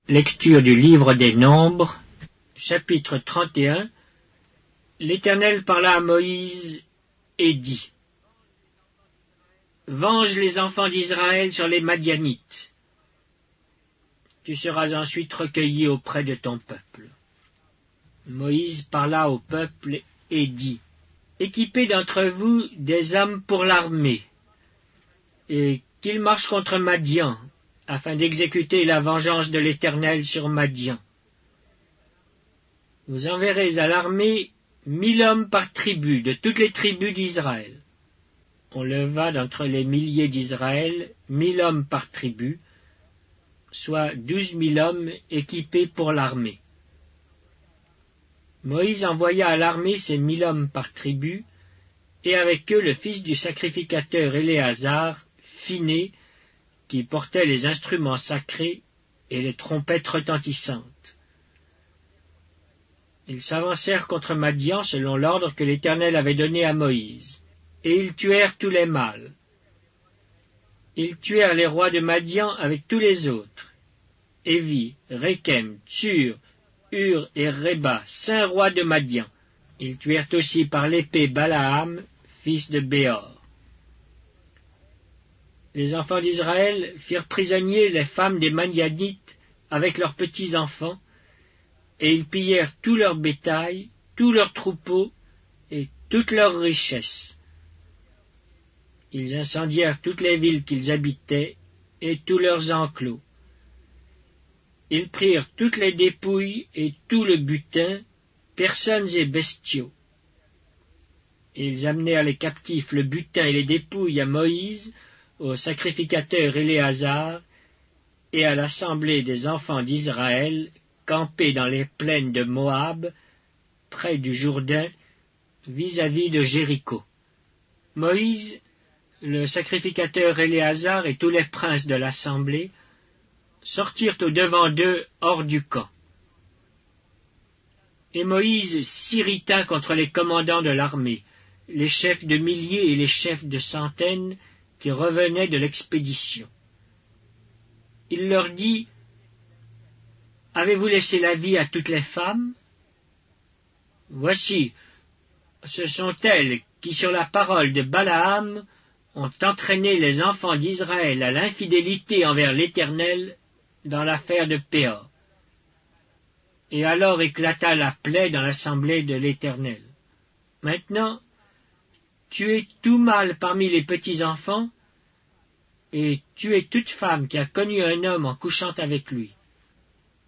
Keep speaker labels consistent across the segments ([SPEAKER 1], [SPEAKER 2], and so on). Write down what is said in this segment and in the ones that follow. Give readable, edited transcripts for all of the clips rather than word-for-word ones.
[SPEAKER 1] Lecture du livre des Nombres, chapitre 31. L'Éternel parla à Moïse et dit: Venge les enfants d'Israël sur les Madianites. Tu seras ensuite recueilli auprès de ton peuple. Moïse parla au peuple et dit: Équipez d'entre vous des hommes pour l'armée, et qu'ils marchent contre Madian, afin d'exécuter la vengeance de l'Éternel sur Madian. Vous enverrez à l'armée 1000 hommes par tribu, de toutes les tribus d'Israël. On leva d'entre les milliers d'Israël 1000 hommes par tribu, soit 12 000 hommes équipés pour l'armée. Moïse envoya à l'armée ces 1000 hommes par tribu, et avec eux le fils du sacrificateur Éléazar, Phiné, qui portait les instruments sacrés et les trompettes retentissantes. Ils s'avancèrent contre Madian selon l'ordre que l'Éternel avait donné à Moïse, et ils tuèrent tous les mâles. Ils tuèrent les rois de Madian avec tous les autres, Évi, Rékem, Tsur, Hur et Réba, 5 rois de Madian. Ils tuèrent aussi par l'épée Balaam, fils de Béor. Les enfants d'Israël firent prisonniers les femmes des Madianites avec leurs petits-enfants, et ils pillèrent tout leur bétail, tous leurs troupeaux et toutes leurs richesses. Ils incendièrent toutes les villes qu'ils habitaient et tous leurs enclos. Ils prirent toutes les dépouilles et tout le butin, personnes et bestiaux. Et ils amenèrent les captifs, le butin et les dépouilles à Moïse, au sacrificateur Éléazar, et à l'assemblée des enfants d'Israël, campés dans les plaines de Moab, près du Jourdain, vis-à-vis de Jéricho. Moïse, le sacrificateur Éléazar et tous les princes de l'assemblée sortirent au-devant d'eux hors du camp. Et Moïse s'irrita contre les commandants de l'armée, les chefs de milliers et les chefs de centaines qui revenaient de l'expédition. Il leur dit: Avez-vous laissé la vie à toutes les femmes? Voici, ce sont elles qui, sur la parole de Balaam, ont entraîné les enfants d'Israël à l'infidélité envers l'Éternel dans l'affaire de Péor. Et alors éclata la plaie dans l'assemblée de l'Éternel. Maintenant, tuez tout mâle parmi les petits-enfants, et tuez toute femme qui a connu un homme en couchant avec lui.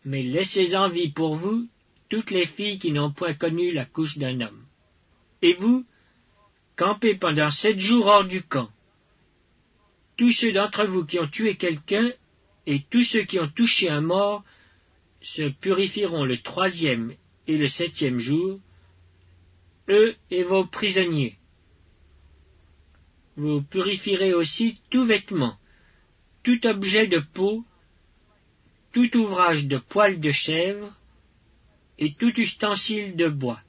[SPEAKER 1] Mais laissez en vie pour vous toutes les filles qui n'ont point connu la couche d'un homme. Et vous, campez pendant 7 jours hors du camp. Tous ceux d'entre vous qui ont tué quelqu'un, et tous ceux qui ont touché un mort, se purifieront le 3e et le 7e jour, eux et vos prisonniers. Vous purifierez aussi tout vêtement, tout objet de peau, tout ouvrage de poil de chèvre, et tout ustensile de bois.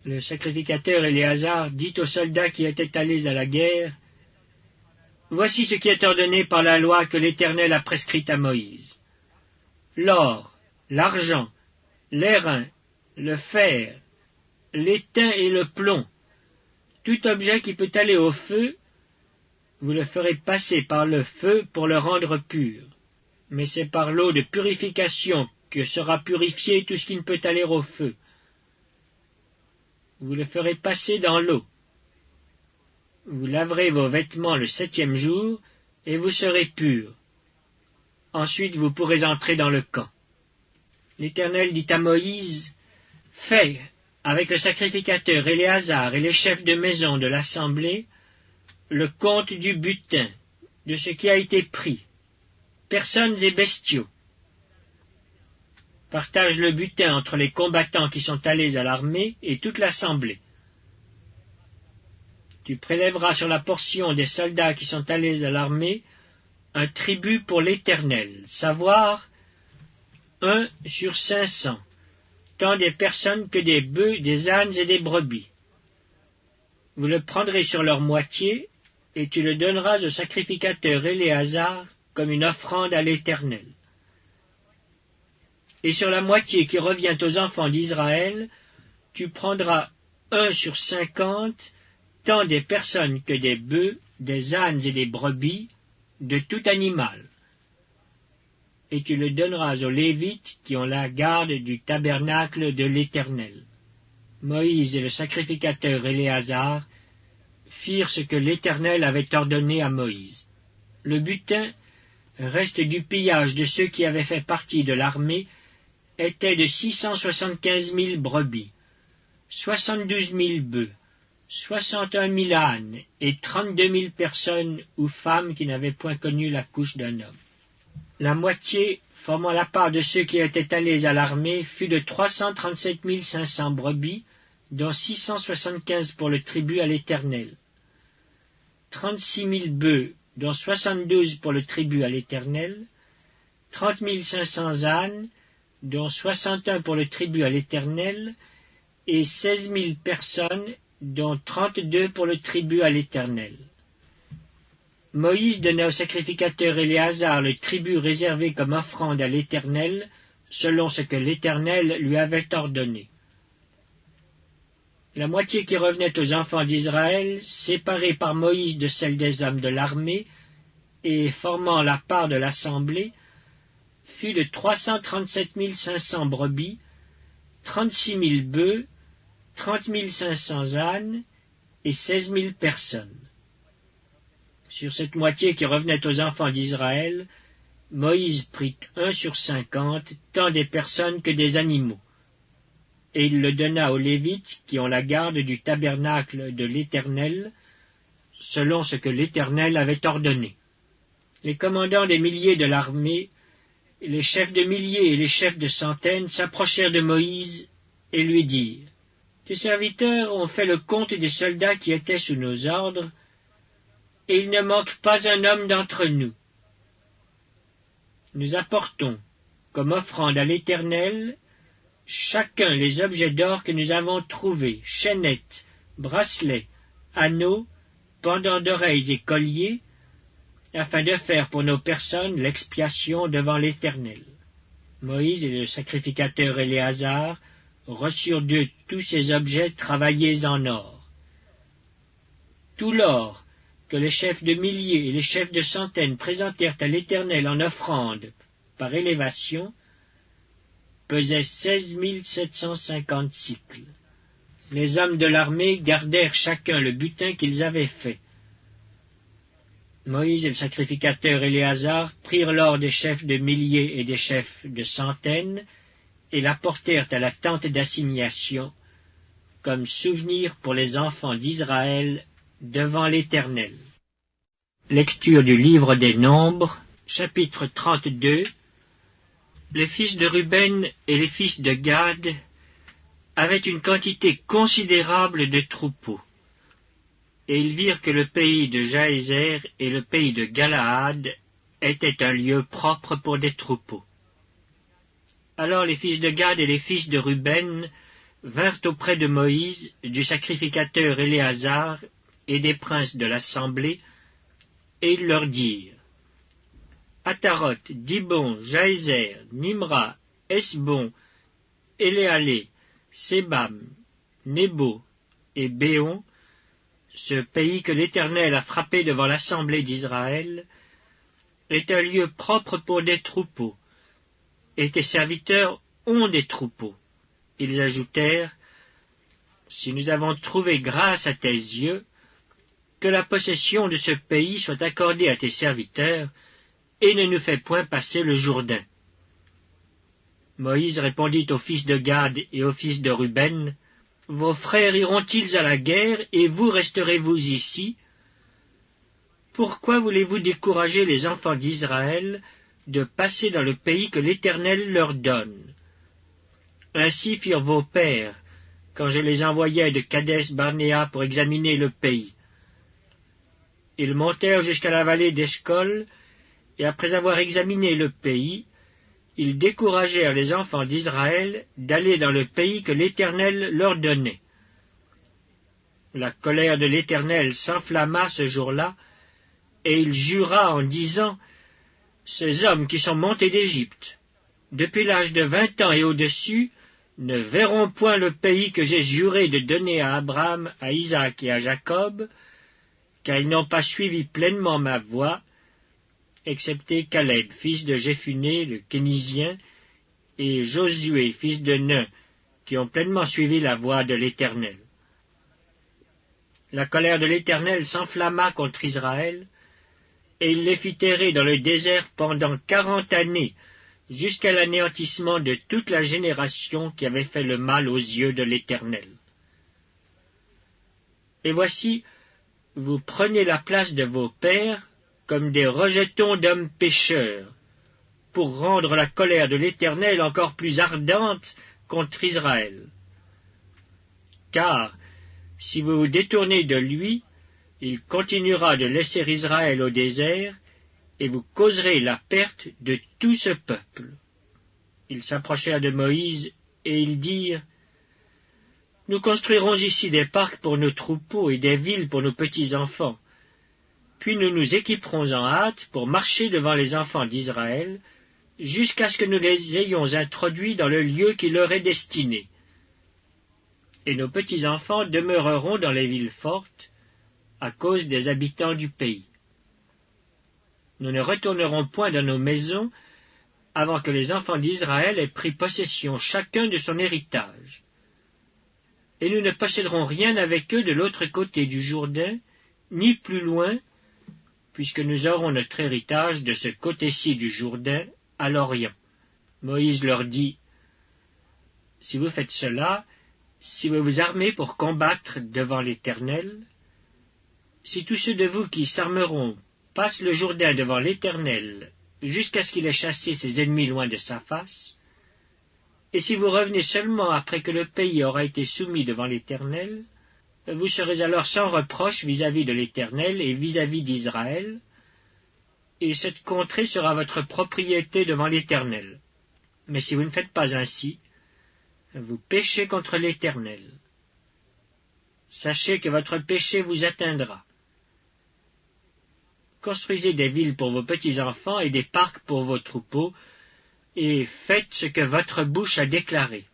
[SPEAKER 1] Le sacrificateur Éléazar dit aux soldats qui étaient allés à la guerre: Voici ce qui est ordonné par la loi que l'Éternel a prescrite à Moïse. L'or, l'argent, l'airain, le fer, l'étain et le plomb, tout objet qui peut aller au feu, vous le ferez passer par le feu pour le rendre pur. Mais c'est par l'eau de purification que sera purifié tout ce qui ne peut aller au feu. Vous le ferez passer dans l'eau. Vous laverez vos vêtements le 7e jour, et vous serez purs. Ensuite vous pourrez entrer dans le camp. L'Éternel dit à Moïse: Fais, avec le sacrificateur Éléazar et les chefs de maison de l'assemblée, le compte du butin, de ce qui a été pris, personnes et bestiaux. Partage le butin entre les combattants qui sont allés à l'armée et toute l'assemblée. Tu prélèveras sur la portion des soldats qui sont allés à l'armée un tribut pour l'Éternel, savoir 1 sur 500, tant des personnes que des bœufs, des ânes et des brebis. Vous le prendrez sur leur moitié, et tu le donneras au sacrificateur Éléazar comme une offrande à l'Éternel. Et sur la moitié qui revient aux enfants d'Israël, tu prendras 1 sur 50, tant des personnes que des bœufs, des ânes et des brebis, de tout animal. Et tu le donneras aux Lévites qui ont la garde du tabernacle de l'Éternel. Moïse et le sacrificateur Éléazar firent ce que l'Éternel avait ordonné à Moïse. Le butin, reste du pillage de ceux qui avaient fait partie de l'armée, était de 675 000 brebis, 72 000 bœufs, 61 000 ânes et 32 000 personnes ou femmes qui n'avaient point connu la couche d'un homme. La moitié, formant la part de ceux qui étaient allés à l'armée, fut de 337 500 brebis, dont 675 pour le tribut à l'Éternel, 36 000 bœufs, dont 72 pour le tribut à l'Éternel, 30 500 ânes, dont 61 pour le tribut à l'Éternel, et 16 000 personnes, dont 32 pour le tribut à l'Éternel. Moïse donna au sacrificateur Éléazar le tribut réservé comme offrande à l'Éternel, selon ce que l'Éternel lui avait ordonné. La moitié qui revenait aux enfants d'Israël, séparée par Moïse de celle des hommes de l'armée, et formant la part de l'assemblée, fut de 337 500 brebis, 36 000 bœufs, 30 500 ânes et 16 000 personnes. Sur cette moitié qui revenait aux enfants d'Israël, Moïse prit 1 sur 50, tant des personnes que des animaux. Et il le donna aux Lévites qui ont la garde du tabernacle de l'Éternel, selon ce que l'Éternel avait ordonné. Les commandants des milliers de l'armée, les chefs de milliers et les chefs de centaines s'approchèrent de Moïse et lui dirent, « Tes serviteurs ont fait le compte des soldats qui étaient sous nos ordres, et il ne manque pas un homme d'entre nous. Nous apportons, comme offrande à l'Éternel, chacun les objets d'or que nous avons trouvés, chaînettes, bracelets, anneaux, pendants d'oreilles et colliers, afin de faire pour nos personnes l'expiation devant l'Éternel. » Moïse et le sacrificateur Éléazar reçurent d'eux tous ces objets travaillés en or. Tout l'or que les chefs de milliers et les chefs de centaines présentèrent à l'Éternel en offrande par élévation pesait 16 750 cycles. Les hommes de l'armée gardèrent chacun le butin qu'ils avaient fait. Moïse et le sacrificateur Éléazar prirent l'or des chefs de milliers et des chefs de centaines et l'apportèrent à la tente d'assignation comme souvenir pour les enfants d'Israël devant l'Éternel. Lecture du livre des Nombres, chapitre 32. Les fils de Ruben et les fils de Gad avaient une quantité considérable de troupeaux. Et ils virent que le pays de Jaézer et le pays de Galaad étaient un lieu propre pour des troupeaux. Alors les fils de Gad et les fils de Ruben vinrent auprès de Moïse, du sacrificateur Éléazar et des princes de l'assemblée, et ils leur dirent, Ataroth, Dibon, Jaézer, Nimra, Esbon, Éléalé, Sébam, Nebo et Béon, ce pays que l'Éternel a frappé devant l'assemblée d'Israël, est un lieu propre pour des troupeaux, et tes serviteurs ont des troupeaux. Ils ajoutèrent, si nous avons trouvé grâce à tes yeux, que la possession de ce pays soit accordée à tes serviteurs, et ne nous fais point passer le Jourdain. Moïse répondit aux fils de Gad et aux fils de Ruben, vos frères iront-ils à la guerre, et vous resterez-vous ici? Pourquoi voulez-vous décourager les enfants d'Israël de passer dans le pays que l'Éternel leur donne? Ainsi firent vos pères, quand je les envoyais de Kadès-Barnéa pour examiner le pays. Ils montèrent jusqu'à la vallée d'Eshcol, et après avoir examiné le pays, ils découragèrent les enfants d'Israël d'aller dans le pays que l'Éternel leur donnait. La colère de l'Éternel s'enflamma ce jour-là, et il jura en disant, « Ces hommes qui sont montés d'Égypte, depuis l'âge de 20 ans et au-dessus, ne verront point le pays que j'ai juré de donner à Abraham, à Isaac et à Jacob, car ils n'ont pas suivi pleinement ma voie, excepté Caleb, fils de Jéphuné, le Kénizien, et Josué, fils de Nun, qui ont pleinement suivi la voie de l'Éternel. La colère de l'Éternel s'enflamma contre Israël, et il les fit errer dans le désert pendant 40 années, jusqu'à l'anéantissement de toute la génération qui avait fait le mal aux yeux de l'Éternel. Et voici, vous prenez la place de vos pères comme des rejetons d'hommes pécheurs, pour rendre la colère de l'Éternel encore plus ardente contre Israël. Car, si vous vous détournez de lui, il continuera de laisser Israël au désert, et vous causerez la perte de tout ce peuple. Ils s'approchèrent de Moïse, et ils dirent, « Nous construirons ici des parcs pour nos troupeaux et des villes pour nos petits-enfants. Puis nous nous équiperons en hâte pour marcher devant les enfants d'Israël, jusqu'à ce que nous les ayons introduits dans le lieu qui leur est destiné. Et nos petits-enfants demeureront dans les villes fortes, à cause des habitants du pays. Nous ne retournerons point dans nos maisons avant que les enfants d'Israël aient pris possession chacun de son héritage. Et nous ne posséderons rien avec eux de l'autre côté du Jourdain, ni plus loin, puisque nous aurons notre héritage de ce côté-ci du Jourdain, à l'Orient. » Moïse leur dit, « Si vous faites cela, si vous vous armez pour combattre devant l'Éternel, si tous ceux de vous qui s'armeront passent le Jourdain devant l'Éternel, jusqu'à ce qu'il ait chassé ses ennemis loin de sa face, et si vous revenez seulement après que le pays aura été soumis devant l'Éternel, vous serez alors sans reproche vis-à-vis de l'Éternel et vis-à-vis d'Israël, et cette contrée sera votre propriété devant l'Éternel. Mais si vous ne faites pas ainsi, vous péchez contre l'Éternel. Sachez que votre péché vous atteindra. Construisez des villes pour vos petits-enfants et des parcs pour vos troupeaux, et faites ce que votre bouche a déclaré. »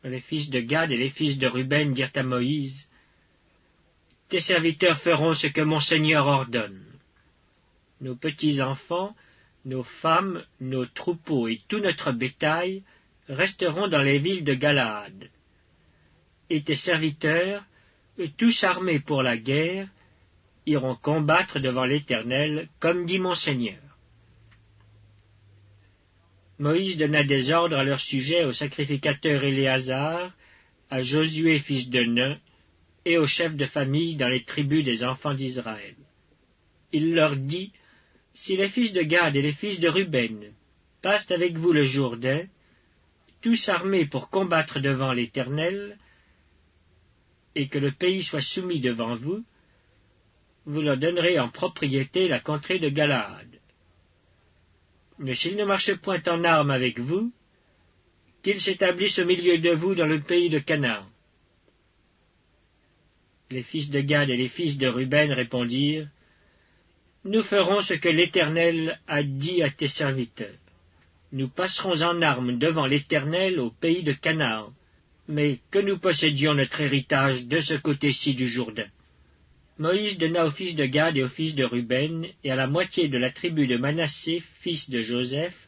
[SPEAKER 1] Les fils de Gad et les fils de Ruben dirent à Moïse, « Tes serviteurs feront ce que mon Seigneur ordonne. Nos petits-enfants, nos femmes, nos troupeaux et tout notre bétail resteront dans les villes de Galaad. Et tes serviteurs, tous armés pour la guerre, iront combattre devant l'Éternel, comme dit mon Seigneur. » Moïse donna des ordres à leur sujet au sacrificateur Éléazar, à Josué fils de Nun, et aux chefs de famille dans les tribus des enfants d'Israël. Il leur dit, « Si les fils de Gad et les fils de Ruben passent avec vous le Jourdain, tous armés pour combattre devant l'Éternel, et que le pays soit soumis devant vous, vous leur donnerez en propriété la contrée de Galaad. Mais s'ils ne marchent point en armes avec vous, qu'ils s'établissent au milieu de vous dans le pays de Canaan. » Les fils de Gad et les fils de Ruben répondirent, « Nous ferons ce que l'Éternel a dit à tes serviteurs. Nous passerons en armes devant l'Éternel au pays de Canaan, mais que nous possédions notre héritage de ce côté-ci du Jourdain. » Moïse donna aux fils de Gad et aux fils de Ruben, et à la moitié de la tribu de Manassé, fils de Joseph,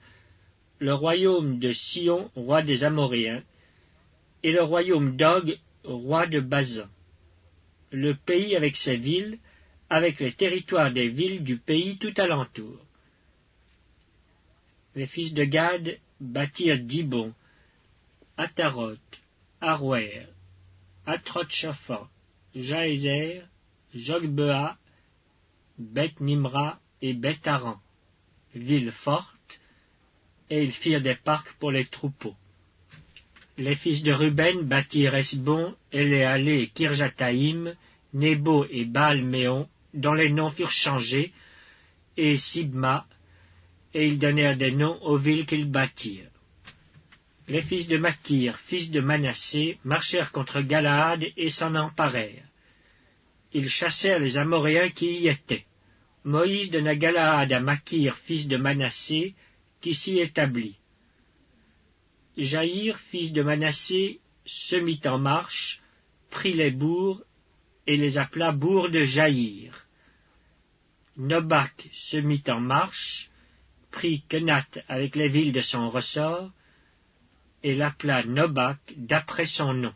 [SPEAKER 1] le royaume de Sion, roi des Amoréens, et le royaume d'Og, roi de Basan, le pays avec ses villes, avec les territoires des villes du pays tout alentour. Les fils de Gad bâtirent Dibon, Ataroth, Aroer, Atroth-Shaphan, Jaézer, Jogbea, Beth-Nimra et Beth-Aran, villes fortes, et ils firent des parcs pour les troupeaux. Les fils de Ruben bâtirent Esbon, Éléalé et Kirjataïm, Nébo et Baal-Méon, dont les noms furent changés, et Sibma, et ils donnèrent des noms aux villes qu'ils bâtirent. Les fils de Makir, fils de Manassé, marchèrent contre Galaad et s'en emparèrent. Ils chassèrent les Amoréens qui y étaient. Moïse donna Galaad à Makir, fils de Manassé, qui s'y établit. Jaïr, fils de Manassé, se mit en marche, prit les bourgs et les appela bourgs de Jaïr. Nobac se mit en marche, prit Kenath avec les villes de son ressort, et l'appela Nobac d'après son nom.